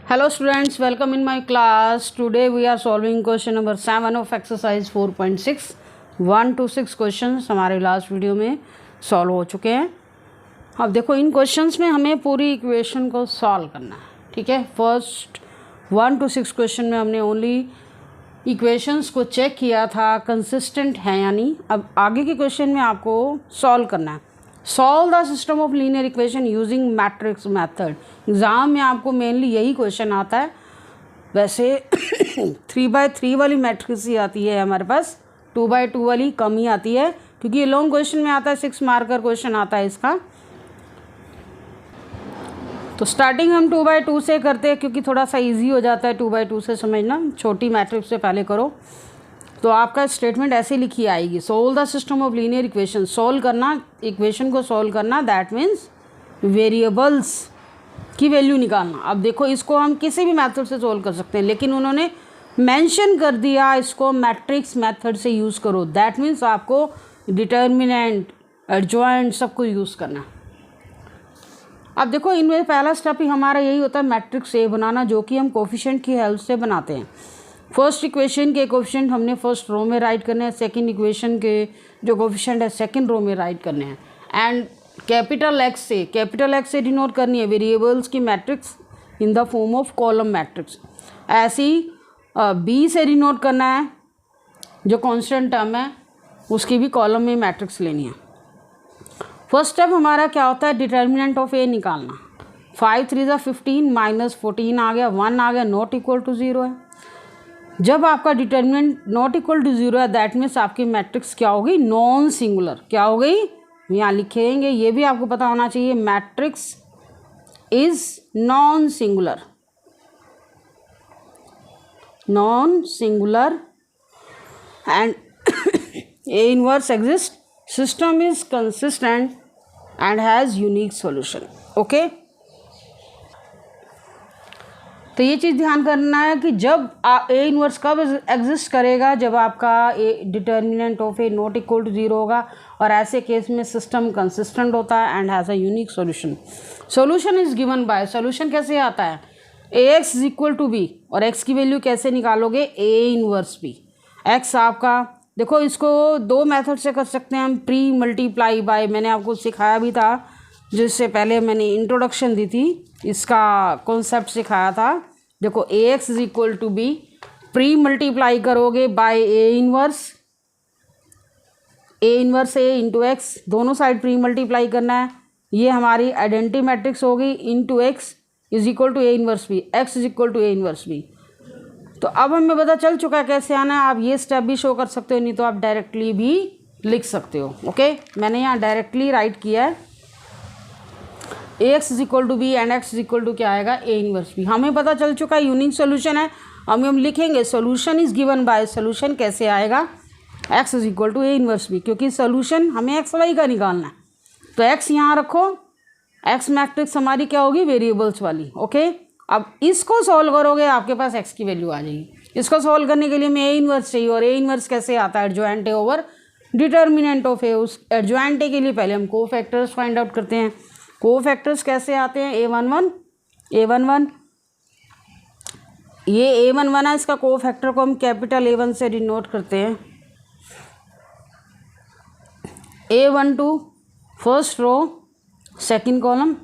Hello students, welcome in my class. Today we are solving question number 7 of exercise 4.6. 1 to 6 questions हमारे last video में solve हो चुके हैं। अब देखो इन क्वेश्चंस में हमें पूरी इक्वेशन को सॉल्व करना है, ठीक है। फर्स्ट 1 to 6 क्वेश्चन में हमने ओनली इक्वेशंस को चेक किया था कंसिस्टेंट है या नहीं। अब आगे के क्वेश्चन में आपको सॉल्व करना है। Solve the system of linear equation using matrix method. Exam में आपको मेनली यही क्वेश्चन आता है। वैसे 3x3 वाली मैट्रिक्स ही आती है हमारे पास, 2x2 वाली कम ही आती है क्योंकि ये लॉन्ग क्वेश्चन में आता है, 6 मार्कर क्वेश्चन आता है इसका। तो स्टार्टिंग हम 2x2 से करते हैं क्योंकि थोड़ा सा इजी हो जाता है 2x2 से समझना। छोटी मैट्रिक्स से पहले करो तो आपका स्टेटमेंट ऐसे लिखी आएगी, solve the system of linear equation. Solve करना, इक्वेशन को सोल्व करना, दैट मीन्स वेरिएबल्स की वैल्यू निकालना। अब देखो इसको हम किसी भी मेथड से सोल्व कर सकते हैं, लेकिन उन्होंने मेंशन कर दिया इसको मैट्रिक्स मेथड से यूज़ करो। दैट मीन्स आपको डिटर्मिनेंट, एडजॉइंट सबको यूज़ करना। अब देखो इनमें पहला स्टेप ही हमारा यही होता है मैट्रिक्स ए बनाना, जो कि हम कोफिशिएंट की हेल्प से बनाते हैं। फर्स्ट इक्वेशन के कोफिशिएंट हमने फर्स्ट रो में राइट करने हैं, सेकंड इक्वेशन के जो कोफिशिएंट है सेकंड रो में राइट करने हैं। एंड कैपिटल एक्स से डिनोट करनी है वेरिएबल्स की matrix in the form of column matrix. ऐसे ही बी से डिनोट करना है जो कांस्टेंट टर्म है, उसकी भी कॉलम में मैट्रिक्स लेनी है। फर्स्ट स्टेप हमारा क्या होता है, डिटर्मिनेंट ऑफ ए निकालना। 5 3 15 -14 आ गया, 1 आ गया, नॉट इक्वल टू 0 है। जब आपका डिटर्मिनेंट नॉट इक्वल टू 0 है, दैट मीन्स आपकी मैट्रिक्स क्या होगी, नॉन सिंगुलर। क्या हो गई, यहाँ लिखेंगे, ये भी आपको पता होना चाहिए, matrix is non singular. Non singular and A inverse exist, system is consistent and has unique solution. Okay, तो ये चीज़ ध्यान करना है कि जब ए इनवर्स कब एग्जिस्ट करेगा, जब आपका A determinant of A not equal to 0 होगा, और ऐसे केस में सिस्टम कंसिस्टेंट होता है and has a unique solution. Solution is given by, solution कैसे आता है, A X is equal to B, और एक्स की वैल्यू कैसे निकालोगे, ए इनवर्स बी। एक्स आपका देखो, इसको दो मेथड से कर सकते हैं हम, प्री मल्टीप्लाई बाय, मैंने आपको सिखाया भी था, जिससे पहले मैंने इंट्रोडक्शन दी थी, इसका कॉन्सेप्ट सिखाया था। देखो A X is equal to B, pre multiply करोगे by A inverse A into X, दोनों साइड प्री मल्टीप्लाई करना है। ये हमारी आइडेंटिटी मैट्रिक्स होगी, into X is equal to A inverse B, X is equal to A inverse B. तो अब हमें पता चल चुका है कैसे आना है। आप ये स्टेप भी शो कर सकते हो, नहीं तो आप डायरेक्टली भी लिख सकते हो। ओके, मैंने यहाँ डायरेक्टली राइट किया है, A X is equal to B and X is equal to क्या आएगा, ए इनवर्स बी। हमें पता चल चुका है यूनिक सोल्यूशन है। हम लिखेंगे solution is given by, solution कैसे आएगा, X is equal to A inverse B, क्योंकि सोल्यूशन हमें एक्स वाई का निकालना है। तो एक्स यहाँ रखो, एक्स मैट्रिक्स हमारी क्या होगी, वेरिएबल्स वाली। ओके, अब इसको सॉल्व करोगे, आपके पास एक्स की वैल्यू आ जाएगी। इसको सॉल्व करने के लिए हमें ए इनवर्स चाहिए, और ए इनवर्स कैसे आता है, adjoint A over determinant of A. उस एडजॉइंट ए के लिए पहले हम को फैक्टर्स फाइंड आउट करते हैं। को फैक्टर्स कैसे आते हैं, A11 ये A11 है, इसका को फैक्टर को हम कैपिटल A1 से डिनोट करते हैं। A12 first row second column.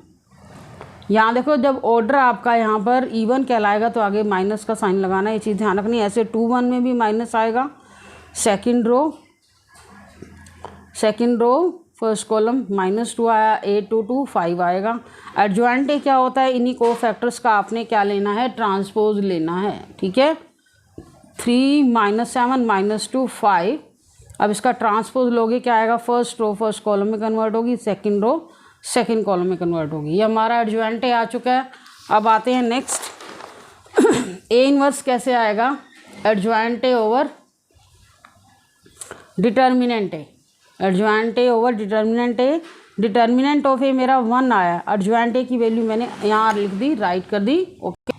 यहाँ देखो, जब ऑर्डर आपका यहाँ पर इवन कहलाएगा तो आगे माइनस का साइन लगाना है, ये चीज़ ध्यान रखनी है। ऐसे 2 1 में भी माइनस आएगा। सेकंड रो फर्स्ट कॉलम -2 आया, A22 5 आएगा। एडजॉइंट ए क्या होता है, इन्हीं को फैक्टर्स का आपने क्या लेना है, ट्रांसपोज लेना है, ठीक है। 3 -7 -2 5। अब इसका ट्रांसपोज लोगे क्या आएगा, फर्स्ट रो फर्स्ट कॉलम में कन्वर्ट होगी, सेकंड रो सेकंड कॉलम में कन्वर्ट होगी। ये हमारा एडजॉइंट ए आ चुका है। अब आते हैं नेक्स्ट, ए इनवर्स कैसे आएगा, adjoint A over determinant A, adjoint A over determinant A. Determinant of A मेरा 1 आया, एडजॉइंट ए की वैल्यू मैंने यहाँ लिख दी, राइट कर दी। ओके,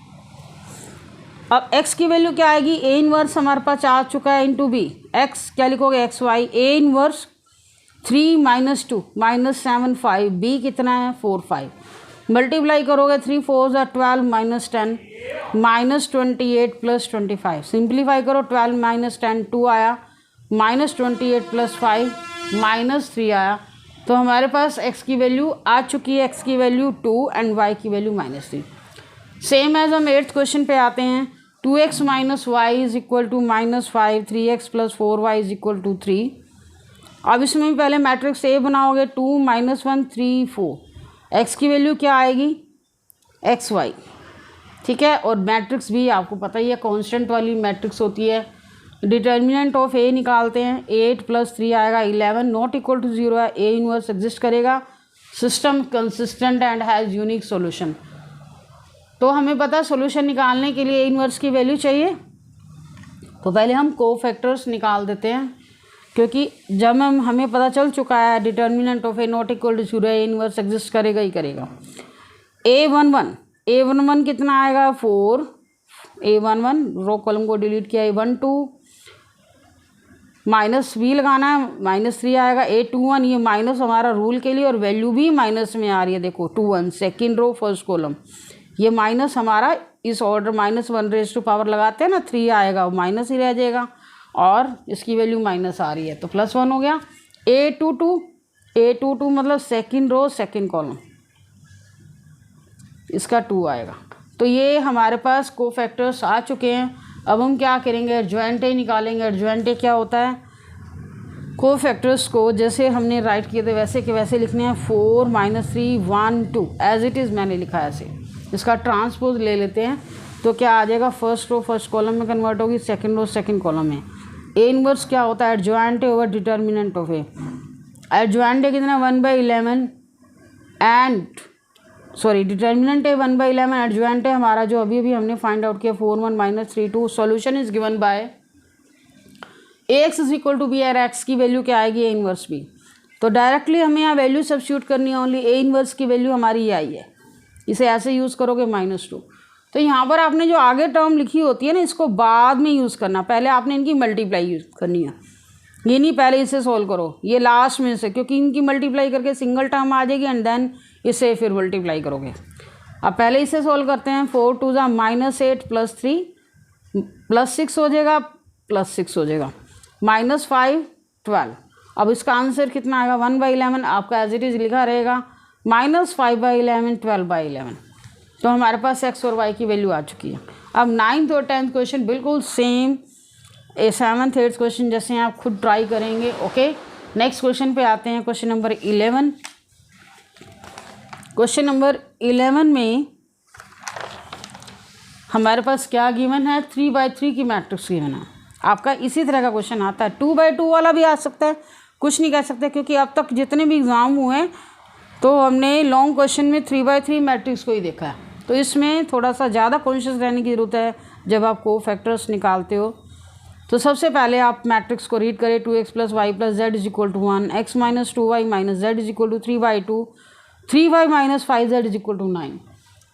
अब एक्स की वैल्यू क्या आएगी, ए इनवर्स हमारे पास आ चुका है, इंटू बी। एक्स क्या लिखोगे, X Y, A inverse 3 -2 -7 5, B कितना है 4 5। मल्टीप्लाई करोगे 3 4 12 माइनस 10 माइनस 28 प्लस 25। सिंप्लीफाई करो 12 माइनस 10 2 आया, माइनस 28 प्लस 5 माइनस 3 आया। तो हमारे पास x की वैल्यू आ चुकी है, x की वैल्यू 2 एंड y की वैल्यू -3। सेम एज हम 8th क्वेश्चन पे आते हैं। 2x minus Y is equal to -5, 3x plus 4y is equal to 3। अब इसमें भी पहले मैट्रिक्स ए बनाओगे, 2 -1 3 4। x की वैल्यू क्या आएगी, xy, ठीक है। और मैट्रिक्स भी आपको पता ही है कांस्टेंट वाली मैट्रिक्स होती है। डिटर्मिनेंट ऑफ ए निकालते हैं, 8 + 3 आएगा 11, नॉट इक्वल टू 0 है, ए इनवर्स एग्जिस्ट करेगा, system consistent and has unique solution. तो हमें पता सॉल्यूशन निकालने के लिए ए इनवर्स की वैल्यू चाहिए, तो पहले हम कोफैक्टर्स निकाल देते हैं, क्योंकि जब हमें पता चल चुका है determinant of A not equal to 0, A inverse exist करेगा ही करेगा। a11 कितना आएगा 4, a11 रो कॉलम को डिलीट किया, a12 माइनस भी लगाना है, -3 आएगा, a21 ये माइनस हमारा रूल के लिए और वैल्यू भी माइनस में आ रही है, देखो 21 सेकेंड रो फर्स्ट कॉलम, ये माइनस हमारा इस ऑर्डर -1 रेज़ टू पावर लगाते हैं ना, 3 आएगा वो माइनस ही रह जाएगा और इसकी वैल्यू माइनस आ रही है तो +1 हो गया। a22 मतलब सेकेंड रो सेकेंड कॉलम, इसका 2 आएगा। तो ये हमारे पास कोफैक्टर्स आ चुके हैं। अब हम क्या करेंगे, एडजॉइंट निकालेंगे। एडजॉइंट क्या होता है, कोफैक्टर्स को जैसे हमने राइट किए थे वैसे के वैसे लिखने हैं, 4 -3 1 2 एज इट इज़ मैंने लिखा है ऐसे। इसका ट्रांसपोज ले लेते हैं तो क्या आ जाएगा, फर्स्ट रो फर्स्ट कॉलम में कन्वर्ट होगी, सेकंड रो सेकंड कॉलम में। ए इनवर्स क्या होता है, adjoint over determinant of A. Adjoint कितना 1/11 एंड डिटर्मिनेंट है 1/11, एडजॉइंट है हमारा जो अभी हमने फाइंड आउट किया 4 1 -3 2। Solution is given by ax is equal to B, और एक्स की वैल्यू क्या आएगी, ए इनवर्स बी। तो डायरेक्टली हमें यहाँ वैल्यू सब्स्टिट्यूट करनी है, ओनली ए इनवर्स की वैल्यू हमारी ये आई है, इसे ऐसे यूज़ करोगे -2। तो यहाँ पर आपने जो आगे टर्म लिखी होती है ना, इसको बाद में यूज़ करना, पहले आपने इनकी मल्टीप्लाई यूज़ करनी है, ये नहीं पहले इसे सोल्व करो, ये लास्ट में से, क्योंकि इनकी मल्टीप्लाई करके सिंगल टर्म आ जाएगी एंड देन इसे फिर मल्टीप्लाई करोगे। अब पहले इसे सोल्व करते हैं, 4 2 -8 + 3 +6 हो जाएगा, +6 हो जाएगा, -5 12। अब इसका आंसर कितना आएगा, 1/11 आपका एज इट इज़ लिखा रहेगा, -5/11 12/11। तो हमारे पास x और y की वैल्यू आ चुकी है। अब 9th और 10th क्वेश्चन बिल्कुल सेम 7th 8th क्वेश्चन जैसे आप खुद ट्राई करेंगे। ओके, नेक्स्ट क्वेश्चन पे आते हैं, क्वेश्चन नंबर 11। क्वेश्चन नंबर 11 में हमारे पास क्या गिवन है, 3/3 की मैट्रिक्स गिवन है। आपका इसी तरह का क्वेश्चन आता है, 2/2 वाला भी आ सकता है, कुछ नहीं कह सकते, क्योंकि अब तक जितने भी एग्ज़ाम हुए हैं तो हमने लॉन्ग क्वेश्चन में 3/3 मैट्रिक्स को ही देखा है। तो इसमें थोड़ा सा ज़्यादा कॉन्शियस रहने की ज़रूरत है जब आप कोफैक्टर्स निकालते हो। तो सबसे पहले आप मैट्रिक्स को रीड करें, 2x + y + z = 1, x - 2y - z = 3/2, 3y - 5z = 9।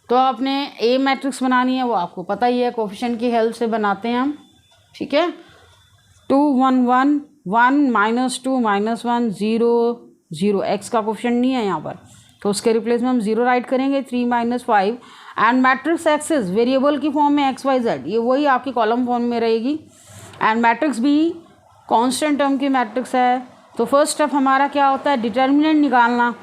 तो आपने ए मैट्रिक्स बनानी है, वो आपको पता ही है, कोफिशिएंट की हेल्प से बनाते हैं हम, ठीक है। 2 1 1 1 -2 -1 0 0, x का कोफिशिएंट नहीं है यहाँ पर, तो उसके रिप्लेस में हम 0 राइट करेंगे, 3 - 5 एंड मैट्रिक्स एक्सेस वेरिएबल की फॉर्म में x y z, ये वही आपकी कॉलम फॉर्म में रहेगी। एंड मैट्रिक्स भी कांस्टेंट टर्म की मैट्रिक्स है। तो फर्स्ट स्टेप हमारा क्या होता है, डिटर्मिनेंट निकालना,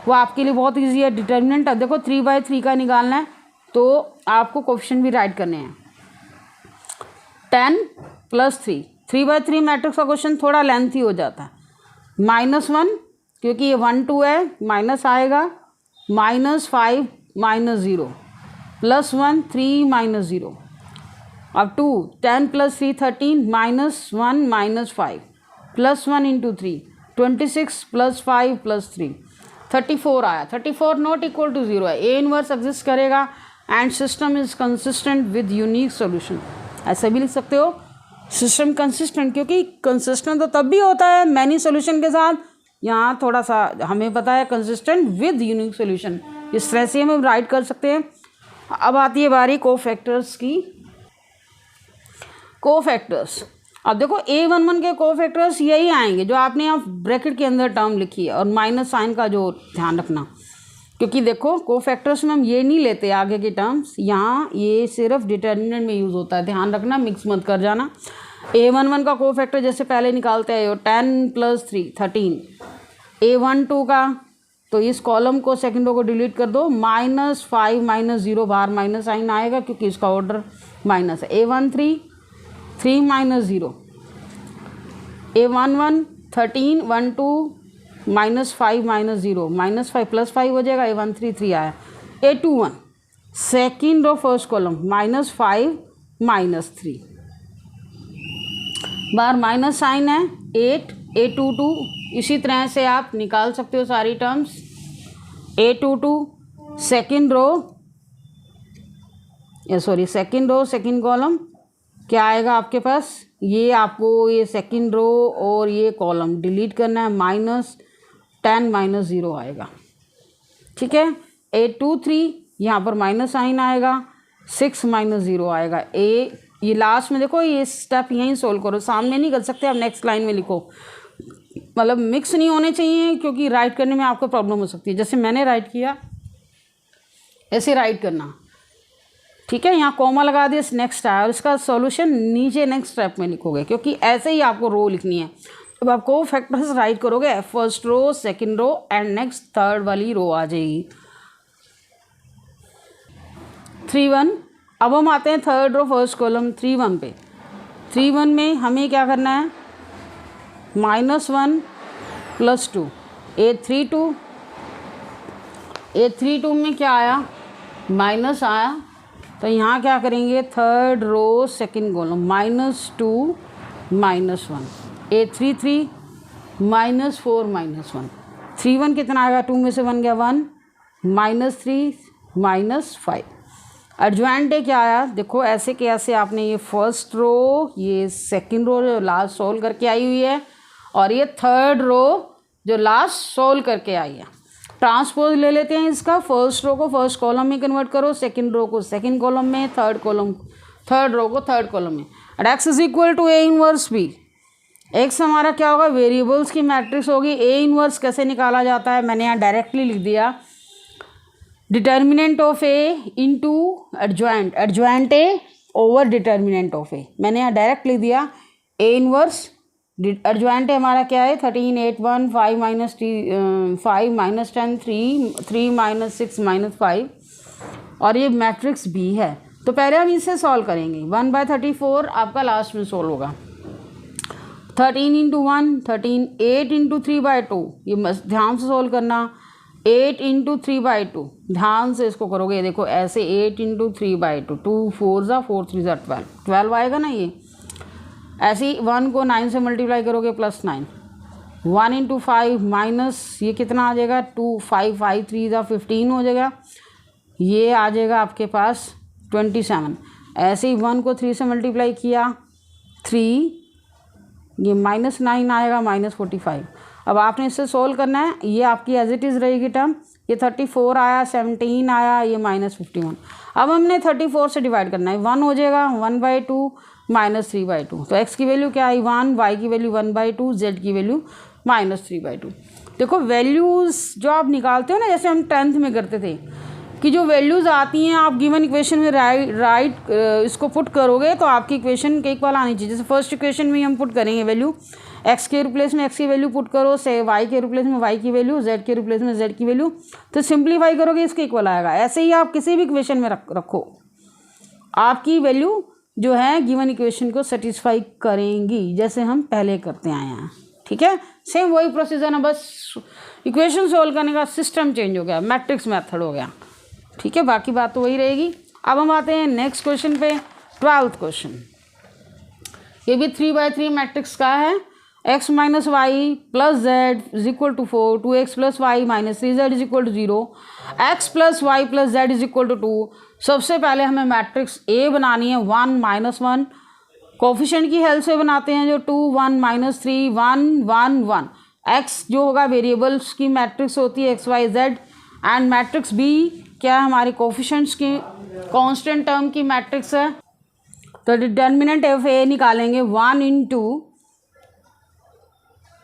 वो आपके लिए बहुत इजी है। डिटर्मिनेंट अब देखो 3/3 का निकालना है, तो आपको कोफिशिएंट भी राइट करने हैं, 10 + 3। 3/3 मैट्रिक्स का क्वेश्चन थोड़ा लेंथी हो जाता है, -1 क्योंकि ये 1 2 है, माइनस आएगा, -5 -0 +1 3 -0। अब 2 10 + 3 13 -1 -5 +1 × 3 26 + 5 + 3 34 आया। 34 नॉट इक्वल टू 0 है, ए इनवर्स एग्जिस्ट करेगा and system is consistent with unique solution, ऐसा भी लिख सकते हो, सिस्टम कंसिस्टेंट, क्योंकि कंसिस्टेंट तो तब भी होता है मैनी सॉल्यूशन के साथ, यहाँ थोड़ा सा हमें पता है कंसिस्टेंट विद यूनिक सॉल्यूशन, इस तरह से हम राइट कर सकते हैं। अब आती है बारी कोफैक्टर्स की। कोफैक्टर्स, अब देखो a11 के कोफैक्टर्स यही आएंगे जो आपने यहाँ ब्रैकेट के अंदर टर्म लिखी है, और माइनस साइन का जो ध्यान रखना, क्योंकि देखो कोफैक्टर्स में हम ये नहीं लेते आगे के टर्म्स, यहाँ ये सिर्फ डिटर्मिनेंट में यूज़ होता है, ध्यान रखना, मिक्स मत कर जाना। A11 का कोफैक्टर जैसे पहले निकालते हैं 10 + 3 13, A12 का तो इस कॉलम को सेकंड रो को डिलीट कर दो, -5 -0 बाहर माइनस साइन आएगा क्योंकि इसका ऑर्डर माइनस है। A13 3 - 0, A11 13 12 -5 -0 -5 +5 हो जाएगा, A13 3 आया। A21 second row first column -5 -3 बाहर माइनस साइन है 8, A22 इसी तरह से आप निकाल सकते हो सारी terms. A22 second row second column क्या आएगा आपके पास, ये आपको ये सेकेंड रो और ये कॉलम डिलीट करना है, -10 -0 आएगा, ठीक है। A23 यहाँ पर माइनस साइन आएगा, 6 -0 आएगा। ये लास्ट में देखो, ये स्टेप यहीं सोल्व करो, सामने नहीं कर सकते आप, नेक्स्ट लाइन में लिखो, मतलब मिक्स नहीं होने चाहिए क्योंकि राइट करने में आपको प्रॉब्लम हो सकती है। जैसे मैंने राइट किया ऐसे राइट करना, ठीक है। यहाँ कॉमा लगा दिया, नेक्स्ट आया और इसका सॉल्यूशन नीचे नेक्स्ट स्टेप में लिखोगे क्योंकि ऐसे ही आपको रो लिखनी है। अब आप कोफैक्टर्स राइट करोगे, first row second row and next third वाली रो आ जाएगी। 3 1 अब हम आते हैं थर्ड रो फर्स्ट कॉलम 3 1 पे। 3 1 में हमें क्या करना है, -1 + 2 A32 में क्या आया, माइनस आया, तो यहाँ क्या करेंगे, third row second column -2 -1 A33 -4 -1 3 1 कितना आएगा, 2 में से 1 गया 1 -3 -5। एडजॉइंट क्या आया, देखो ऐसे के ऐसे आपने ये फर्स्ट रो ये सेकंड रो जो लास्ट सोल्व करके आई हुई है और ये थर्ड रो जो लास्ट सोल्व करके आई है। ट्रांसपोज ले लेते हैं इसका, फर्स्ट रो को फर्स्ट कॉलम में कन्वर्ट करो, सेकंड रो को सेकंड कॉलम में, थर्ड रो को थर्ड कॉलम में। And x = A 1 B। x हमारा क्या होगा, वेरिएबल्स की मैट्रिक्स होगी। A 1 कैसे निकाला जाता है, मैंने यहाँ डायरेक्टली लिख दिया, determinant of A into adjoint A over determinant of A। मैंने यहाँ डायरेक्ट लिख दिया A 1 एडजॉइंट हमारा क्या है, 13 8 1 5 -10 3 -6 -5 और ये मैट्रिक्स B है। तो पहले हम इसे सॉल्व करेंगे, 1/34 आपका लास्ट में सॉल्व होगा। 13 × 1 13, 8 × 3/2 ये ध्यान से सॉल्व करना, 8 × 3/2 ध्यान से इसको करोगे, देखो ऐसे 8 × 3/2 2 4 4 3 12 आएगा ना। ये ऐसे ही 1 को 9 से मल्टीप्लाई करोगे +9, 1 × 5 माइनस ये कितना आ जाएगा 2 5 5 3 15 हो जाएगा, ये आ जाएगा आपके पास 27। ऐसे ही 1 को 3 से मल्टीप्लाई किया 3, ये -9 आएगा -45। अब आपने इससे सोल्व करना है, ये आपकी एज इट इज़ रहेगी टर्म, ये 34 आया 17 आया, ये -51। अब हमने 34 से डिवाइड करना है, 1 हो जाएगा 1/2 -3/2। तो x की वैल्यू क्या आई 1, y की वैल्यू 1/2, z की वैल्यू -3/2। देखो वैल्यूज़ जो आप निकालते हो ना, जैसे हम 10th में करते थे कि जो वैल्यूज़ आती हैं आप गिवन इक्वेशन में राइट इसको पुट करोगे तो आपकी इक्वेशन के इक्वल आनी चाहिए। जैसे फर्स्ट इक्वेशन में हम पुट करेंगे वैल्यू, x के रिप्लेस में x की वैल्यू पुट करो, से y के रिप्लेस में y की वैल्यू, z के रिप्लेस में z की वैल्यू, तो सिंप्लीफाई करोगे इसके इक्वल आएगा। ऐसे ही आप किसी भी इक्वेशन में रखो, आपकी वैल्यू जो है गिवन इक्वेशन को सेटिस्फाई करेंगी, जैसे हम पहले करते आए हैं। ठीक है, सेम वही प्रोसीजर है, बस इक्वेशन सोल्व करने का सिस्टम चेंज हो गया, मैट्रिक्स मेथड हो गया। ठीक है, बाकी बात तो वही रहेगी। अब हम आते हैं नेक्स्ट क्वेश्चन पे, 12th क्वेश्चन। ये भी 3/3 मैट्रिक्स का है। x - y + z = 4, 2x + y - 3z = 0, x + y + z = 2। सबसे पहले हमें मैट्रिक्स A बनानी है, 1 - 1 कोफिशिएंट की हेल्प से बनाते हैं, जो 2 1 - 3 1 1 1। x जो होगा वेरिएबल्स की मैट्रिक्स होती है x y z, and matrix B क्या है हमारी कोफिशिएंट्स की कांस्टेंट टर्म की मैट्रिक्स है। तो डिटर्मिनेंट ऑफ A निकालेंगे, 1 ×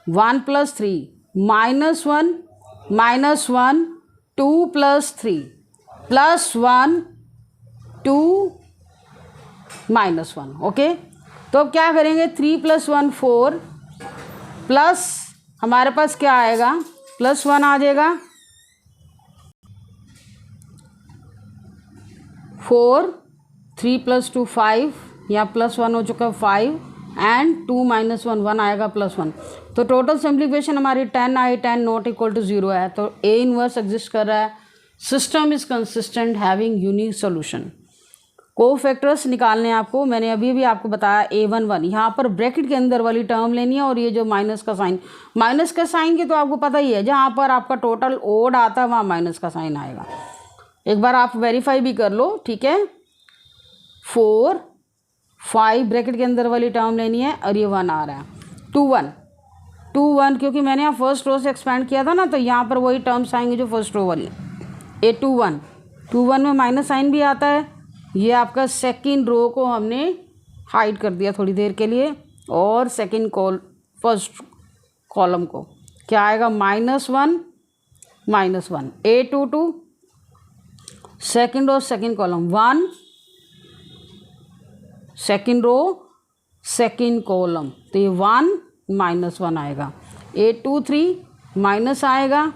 1 + 3 -1 -1 2 प्लस 3 प्लस 1 2 माइनस 1। ओके, तो अब क्या करेंगे, 3 प्लस 1 4 प्लस हमारे पास क्या आएगा, प्लस 1 आ जाएगा, 4 3 प्लस 2 5, यहाँ प्लस 1 हो चुका 5 एंड 2 माइनस 1 1 आएगा प्लस 1। तो टोटल सिंप्लीफिकेशन हमारी 10 आई, 10 नॉट इक्वल टू 0 है। तो ए इनवर्स एग्जिस्ट कर रहा है, system is consistent having unique solution. Cofactors निकालने हैं आपको, मैंने अभी भी आपको बताया A11, यहाँ पर ब्रैकेट के अंदर वाली टर्म लेनी है, और ये जो माइनस का साइन की तो आपको पता ही है, जहाँ पर आपका टोटल ओड आता है वहाँ माइनस का साइन आएगा। एक बार आप वेरीफाई भी कर लो, ठीक है। 4 5 ब्रैकेट के अंदर वाली टर्म लेनी है, और ये 1 आ रहा है, 2 1 क्योंकि मैंने यहाँ फर्स्ट रो से एक्सपेंड किया था ना, तो यहाँ पर वही टर्म्स आएंगे जो फर्स्ट रो वाली। A2 1 में माइनस साइन भी आता है। ये आपका सेकंड रो को हमने हाइड कर दिया थोड़ी देर के लिए, और फर्स्ट कॉलम को क्या आएगा, -1 -1। A22 second row second column 1, second row second column, तो ये 1 -1 आएगा। A23 माइनस आएगा,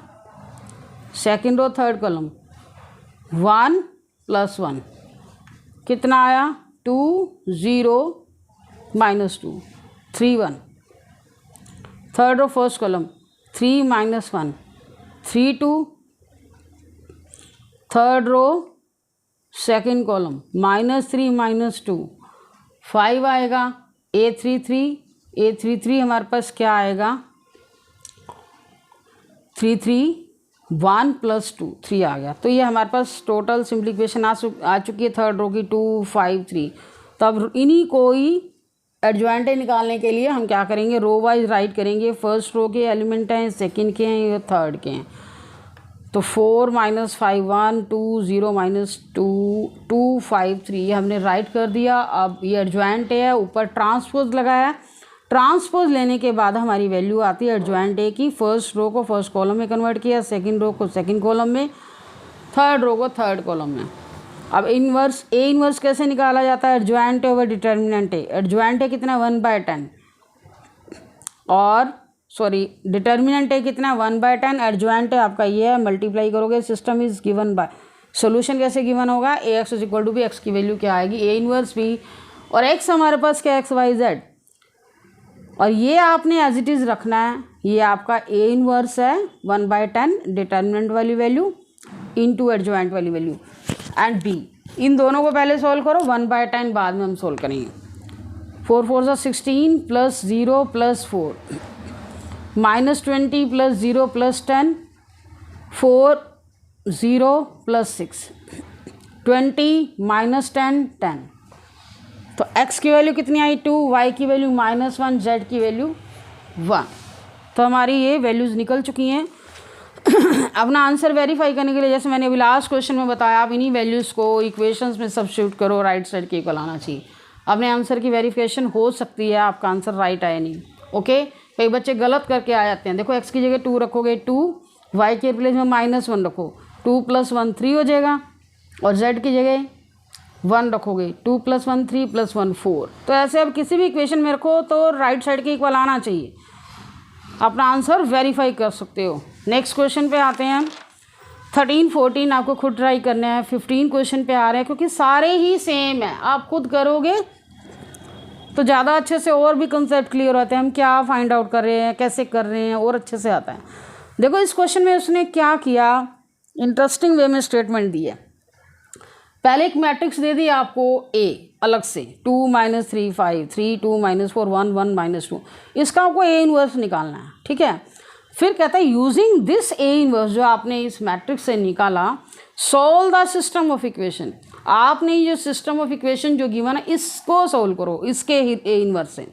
सेकंड रो थर्ड कॉलम 1 + 1 कितना आया, 2 0 -2 3 1। Third row first column 3 -1 3 2। Third row second column -3 -2 5 आएगा। A33 हमारे पास क्या आएगा, 3 3 1 + 2 3 आ गया। तो ये हमारे पास टोटल सिंप्लीफिकेशन आ चुकी है थर्ड रो की 2 5 3। तब इन्हीं को ही एडजॉइंटे निकालने के लिए हम क्या करेंगे, रो वाइज राइट करेंगे। फर्स्ट रो के एलिमेंट हैं, सेकंड के हैं, ये थर्ड के हैं। तो 4 - 5 1 2 0 -2 2 5 3 हमने राइट कर दिया। अब ये एडजॉइंट है, ऊपर ट्रांसपोज लगाया। ट्रांसपोज लेने के बाद हमारी वैल्यू आती है एडजॉइंट ए की। फर्स्ट रो को फर्स्ट कॉलम में कन्वर्ट किया, सेकंड रो को सेकंड कॉलम में, थर्ड रो को थर्ड कॉलम में। अब इनवर्स ए इनवर्स कैसे निकाला जाता है, adjoint over determinant A. Adjoint ए कितना 1/10 और डिटर्मिनेंट है कितना 1/10। एडजॉइंट है आपका ये है, मल्टीप्लाई करोगे, system is given by. Solution कैसे गिवन होगा, AX = B, एक्स की वैल्यू क्या आएगी, A इनवर्स B, और x हमारे पास क्या XYZ, और ये आपने एज इट इज़ रखना है। ये आपका A इनवर्स है 1/10 डिटर्मिनेंट वाली वैल्यू इनटू एडजॉइंट वाली वैल्यू एंड B। इन दोनों को पहले सॉल्व करो, 1/10 बाद में हम सॉल्व करेंगे। 4 4 16 + 0 + 4 -20 + 0 + 10 4 0 + 6 20 -10 10। तो x की वैल्यू कितनी आई 2, y की वैल्यू -1, z की वैल्यू 1। तो हमारी ये वैल्यूज़ निकल चुकी हैं। अपना आंसर वेरीफाई करने के लिए, जैसे मैंने अभी लास्ट क्वेश्चन में बताया, आप इन्हीं वैल्यूज़ को इक्वेशंस में सब्स्टिट्यूट करो, राइट साइड के इक्वल आना चाहिए। अपने आंसर की वेरिफिकेशन हो सकती है आपका आंसर राइट आया नहीं। ओके, कई बच्चे गलत करके आ जाते हैं। देखो x की जगह 2 रखोगे 2, y के प्लेस में -1 रखो, 2 + 1 3 हो जाएगा, और z की जगह 1 रखोगे, 2 + 1 3 + 1 4। तो ऐसे अब किसी भी इक्वेशन में रखो तो राइट साइड के इक्वल आना चाहिए, अपना आंसर वेरीफाई कर सकते हो। नेक्स्ट क्वेश्चन पे आते हैं। 13 14 आपको खुद ट्राई करना है। 15 क्वेश्चन पे आ रहे हैं, क्योंकि सारे ही सेम है, आप खुद करोगे तो ज़्यादा अच्छे से और भी कंसेप्ट क्लियर होते हैं, हम क्या फाइंड आउट कर रहे हैं, कैसे कर रहे हैं, और अच्छे से आता है। देखो इस क्वेश्चन में उसने क्या किया, इंटरेस्टिंग वे में स्टेटमेंट दी है। पहले एक मैट्रिक्स दे दी आपको A अलग से, 2 - 3 5 3 2 - 4 1 1 -2, इसका आपको A इनवर्स निकालना है, ठीक है। फिर कहता है यूजिंग दिस A इनवर्स जो आपने इस मैट्रिक्स से निकाला, solve the system of equation. आपने ये जो सिस्टम ऑफ इक्वेशन जो गिवन है इसको सॉल्व करो, इसके A इनवर्स से।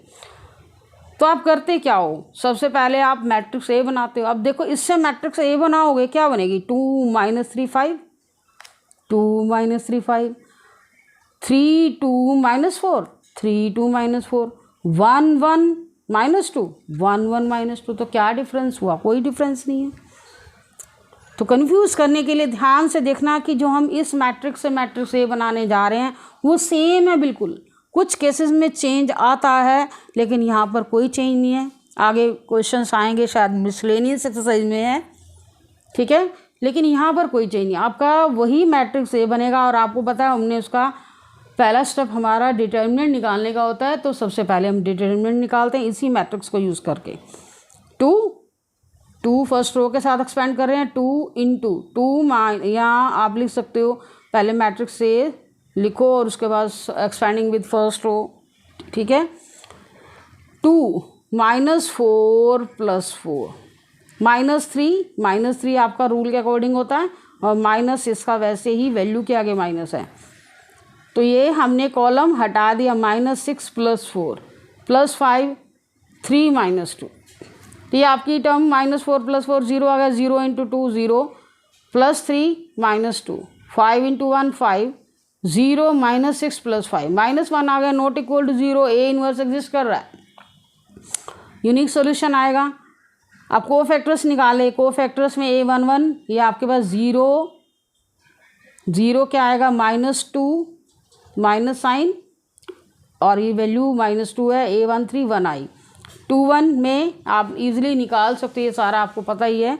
तो आप करते क्या हो, सबसे पहले आप मैट्रिक्स A बनाते हो। अब देखो इससे मैट्रिक्स A बनाओगे क्या बनेगी, 2 - 3 5 2 - 3 5 3 2 - 4 3 2 - 4 1 1 -2 1 1 -2। तो क्या डिफरेंस हुआ, कोई डिफरेंस नहीं है। तो कंफ्यूज करने के लिए ध्यान से देखना कि जो हम इस मैट्रिक्स से मैट्रिक्स ए बनाने जा रहे हैं वो सेम है बिल्कुल। कुछ केसेस में चेंज आता है लेकिन यहाँ पर कोई चेंज नहीं है। आगे क्वेश्चंस आएंगे, शायद मिसलेनियस एक्सरसाइज में है, ठीक है, लेकिन यहाँ पर कोई चेंज नहीं, आपका वही मैट्रिक्स ए बनेगा। और आपको पता है हमने उसका पहला स्टेप हमारा डिटर्मिनेंट निकालने का होता है, तो सबसे पहले हम डिटर्मिनेंट निकालते हैं इसी मैट्रिक्स को यूज़ करके। टू फर्स्ट रो के साथ एक्सपेंड कर रहे हैं, 2 इंटू 2 यहाँ आप लिख सकते हो, पहले मैट्रिक्स से लिखो और उसके बाद एक्सपेंडिंग विद फर्स्ट रो, ठीक है। 2 -4 + 4 -3 आपका रूल के अकॉर्डिंग होता है, और माइनस इसका वैसे ही वैल्यू के आगे माइनस है, तो ये हमने कॉलम हटा दिया। -6 + 4 + 5 3 -2, तो ये आपकी टर्म -4 + 4 0 आ गया। 0 × 2 0 +3 -2 5 × 1 5 0 -6 + 5 -1 आ गया, not equal to 0। A inverse exist कर रहा है, यूनिक सॉल्यूशन आएगा। अब कोफैक्टर्स निकाले, कोफैक्टर्स में A11 ये आपके पास 0 क्या आएगा, -2 माइनस साइन, और ये वैल्यू -2 है। A13 1 आई। 21 में आप इजीली निकाल सकते हो, ये सारा आपको पता ही है।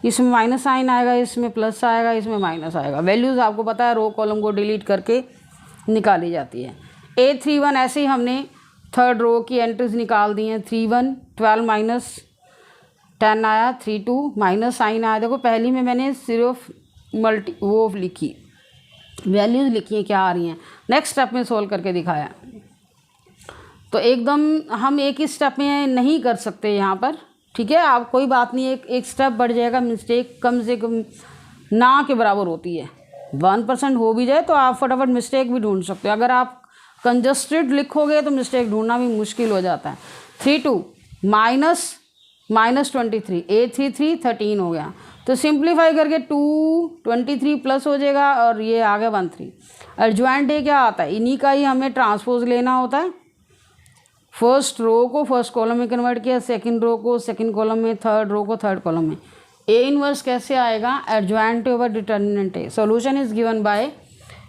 इसमें माइनस साइन आएगा, इसमें प्लस आएगा, इसमें माइनस आएगा। वैल्यूज़ आपको पता है, रो कॉलम को डिलीट करके निकाली जाती है। A31 ऐसे ही हमने थर्ड रो की एंट्रीज निकाल दी हैं। 31 12 - 10 आया, 32 माइनस साइन आया। देखो पहली में मैंने सिर्फ वो लिखी, वैल्यूज़ लिखी हैं क्या आ रही हैं, नेक्स्ट स्टेप में सोल्व करके दिखाया। तो एकदम हम एक ही स्टेप में नहीं कर सकते यहाँ पर, ठीक है। आप कोई बात नहीं, एक स्टेप बढ़ जाएगा, मिस्टेक कम से कम ना के बराबर होती है। 1% हो भी जाए तो आप फटाफट मिस्टेक भी ढूंढ सकते हो। अगर आप कंजस्टेड लिखोगे तो मिस्टेक ढूंढना भी मुश्किल हो जाता है। 32 -23 A33 13 हो गया, तो सिंप्लीफाई करके 223 प्लस हो जाएगा, और ये आ गया 13। एडजॉइंट ए क्या आता है, इन्हीं का ही हमें ट्रांसपोज लेना होता है। फर्स्ट रो को फर्स्ट कॉलम में कन्वर्ट किया, सेकंड रो को सेकंड कॉलम में, थर्ड रो को थर्ड कॉलम में। ए इनवर्स कैसे आएगा, adjoint over determinant A. Solution is given by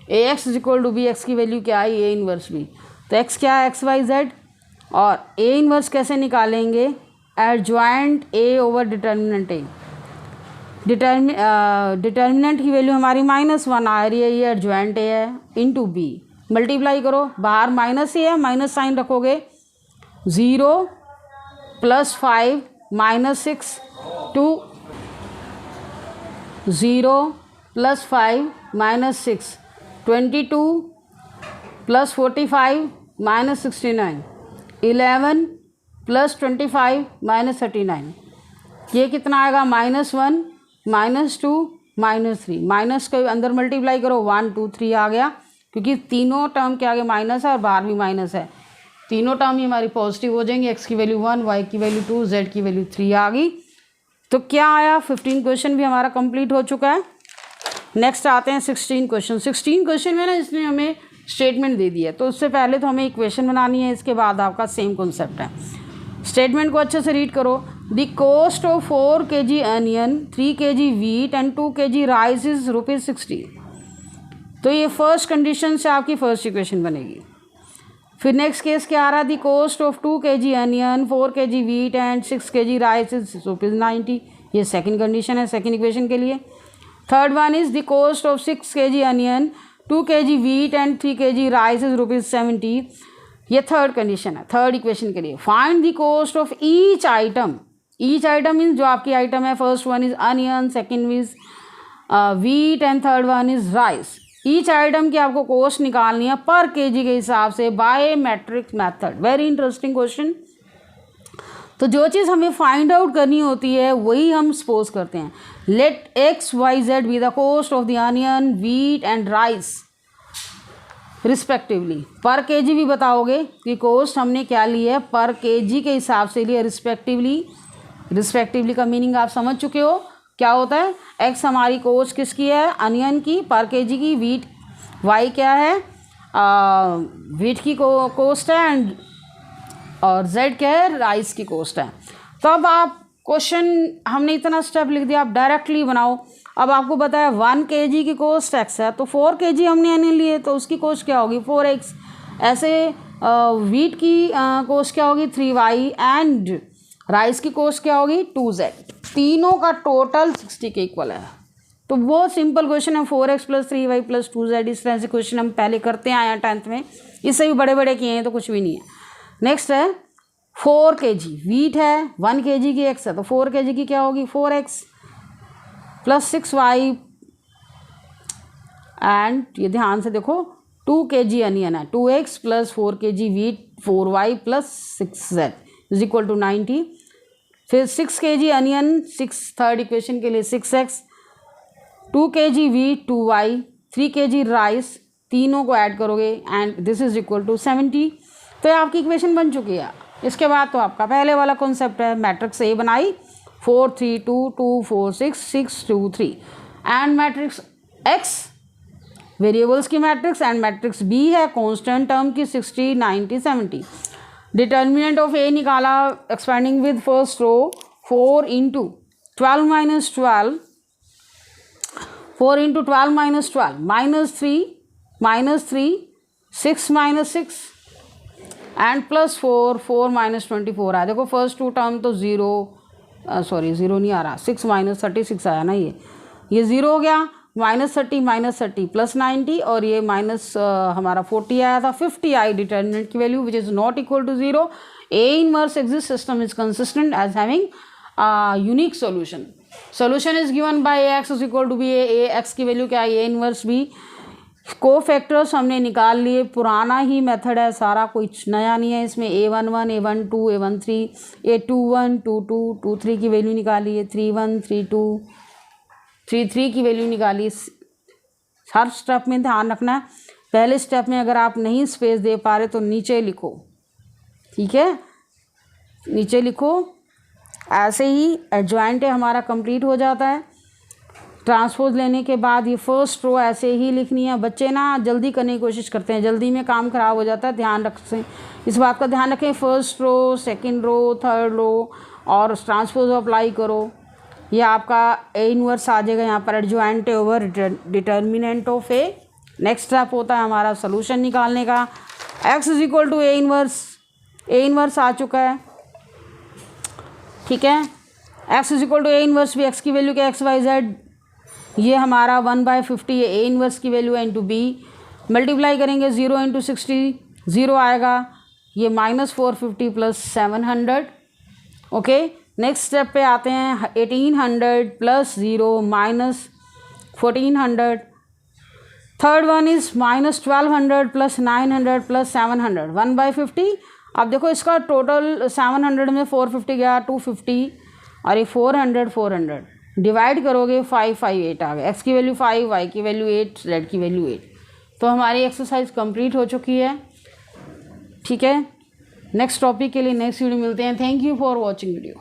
AX = B। X की वैल्यू क्या आई, ए इनवर्स B, तो एक्स क्या है, XYZ। और ए इनवर्स कैसे निकालेंगे, adjoint A over determinant A। Determinant की वैल्यू हमारी -1 आ रही है, ये एडजॉइंट A है, इंटू B। मल्टीप्लाई करो, बाहर माइनस ही है, माइनस साइन रखोगे। 0 + 5 -6 2 0 + 5 -6 22 + 45 -69 11 + 25 -39। ये कितना आएगा, -1 -2 -3। माइनस के अंदर मल्टीप्लाई करो, 1 2 3 आ गया, क्योंकि तीनों टर्म के आगे माइनस है और बाहर भी माइनस है। तीनों टर्म ही हमारी पॉजिटिव हो जाएंगी। एक्स की वैल्यू 1, वाई की वैल्यू 2, जेड की वैल्यू 3 आ गई। तो क्या आया, 15 क्वेश्चन भी हमारा कंप्लीट हो चुका है। नेक्स्ट आते हैं 16 क्वेश्चन। 16 क्वेश्चन में ना इसने हमें स्टेटमेंट दे दिया है, तो उससे पहले तो हमें इक्वेशन बनानी है, इसके बाद आपका सेम कॉन्सेप्ट है। स्टेटमेंट को अच्छे से रीड करो। The cost of 4 kg onion, 3 kg wheat and 2 kg rice is ₹60। तो ये फर्स्ट कंडीशन से आपकी फर्स्ट इक्वेशन बनेगी। फिर नेक्स्ट केस क्या आ रहा है, the cost of 2 kg onion, 4 kg wheat and 6 kg rice is ₹90। ये सेकंड कंडीशन है सेकंड इक्वेशन के लिए। Third one is the cost of 6 kg onion, 2 kg wheat and 3 kg rice is ₹70। ये third condition है third equation के लिए। Find the cost of each item. Each item means जो आपकी item है, first one is onion, second is wheat and third one is rice. Each item की आपको cost निकालनी है पर केजी के हिसाब से by matrix method. Very interesting question. तो जो चीज़ हमें फाइंड आउट करनी होती है वही हम सपोज करते हैं। Let XYZ be the cost of the onion, wheat and rice respectively. Per kg भी बताओगे कि कॉस्ट हमने क्या ली है, पर केजी के हिसाब से लिया रिस्पेक्टिवली। रिस्पेक्टिवली का मीनिंग आप समझ चुके हो क्या होता है। एक्स हमारी कॉस्ट किसकी है, अनियन की, पर केजी की। वीट वाई क्या है, वीट की कॉस्ट है, एंड और जेड क्या है, राइस की कॉस्ट है। तो अब आप क्वेश्चन हमने इतना स्टेप लिख दिया, आप डायरेक्टली बनाओ। अब आपको बताया 1 kg की कॉस्ट x है, तो 4 kg हमने यानी लिए तो उसकी कॉस्ट क्या होगी 4x। ऐसे वीट की कॉस्ट क्या होगी 3y एंड राइस की कॉस्ट क्या होगी 2z। तीनों का टोटल 60 के इक्वल है। तो बहुत सिंपल क्वेश्चन है, 4x + 3y + 2z। इस तरह से क्वेश्चन हम पहले करते आए हैं 10th में, इससे भी बड़े बड़े किए हैं तो कुछ भी नहीं है। नेक्स्ट है 4 kg वीट है, 1 kg की x है, तो 4 kg की क्या होगी 4x + 6y एंड ये ध्यान से देखो 2 kg अनियन है, 2x + 4 kg wheat 4y + 6z = 90। फिर 6 kg अनियन, 6 थर्ड इक्वेशन के लिए 6x, 2 kg wheat 2y, 3 kg rice, तीनों को ऐड करोगे and this is equal to 70। तो ये आपकी इक्वेशन बन चुकी है। इसके बाद तो आपका पहले वाला कॉन्सेप्ट है, मैट्रिक्स ए बनाई 4 3 2 2 4 6 6 2 3 एंड मैट्रिक्स एक्स वेरिएबल्स की मैट्रिक्स एंड मैट्रिक्स बी है कांस्टेंट टर्म की 60 90 70। डिटर्मिनेंट ऑफ ए निकाला expanding with first row 4 × 12 - 12 4 × 12 - 12 -3 6 -6 and +4 4 - 24 आया। देखो फर्स्ट टू टर्म तो ज़ीरो नहीं आ रहा, 6 - 36 आया ना, ये ज़ीरो हो गया, -30 -30 +90 और ये माइनस हमारा 40 आया था। 50 आई डिटर्मिनेंट की value which is not equal to 0। A inverse exist system is consistent as having unique solution. Solution is given by X is equal to B. A X की वैल्यू क्या है, ए इनवर्स बी। कोफैक्टर्स हमने निकाल लिए, पुराना ही method है सारा, कुछ नया नहीं है इसमें। A11 A12 A13 A21 22 23 की वैल्यू निकाली है, 31 32 33 की वैल्यू निकाली। हर स्टेप में ध्यान रखना है, पहले स्टेप में अगर आप नहीं स्पेस दे पा रहे तो नीचे लिखो, ठीक है, नीचे लिखो। ऐसे ही एडजॉइंट हमारा कंप्लीट हो जाता है। ट्रांसपोज लेने के बाद ये फर्स्ट रो ऐसे ही लिखनी है। बच्चे ना जल्दी करने की कोशिश करते हैं, जल्दी में काम खराब हो जाता है, ध्यान रखें, इस बात का ध्यान रखें। First row, second row, third row और ट्रांसपोज अप्लाई करो, ये आपका ए इनवर्स आ जाएगा यहाँ पर adjoint over determinant of A. Next step होता है हमारा सोल्यूशन निकालने का। X is equal to A inverse, A inverse आ चुका है, ठीक है। X is equal to A inverse भी, एक्स की वैल्यू क्या XYZ, ये हमारा 1/50 ए इनवर्स की वैल्यू है इंटू बी। मल्टीप्लाई करेंगे 0 × 60 0 आएगा, ये -450 + 700। ओके, नेक्स्ट स्टेप पे आते हैं। 1800 + 0 -1400। Third one is -1200 + 900 + 700 1/50। अब देखो इसका टोटल 700 में 450 गया, 250 और ये 400 डिवाइड करोगे 5 5 8 आ गया। एक्स की वैल्यू 5, वाई की वैल्यू 8, जेड की वैल्यू 8। तो हमारी एक्सरसाइज कंप्लीट हो चुकी है, ठीक है। नेक्स्ट टॉपिक के लिए नेक्स्ट वीडियो मिलते हैं। Thank you for watching video.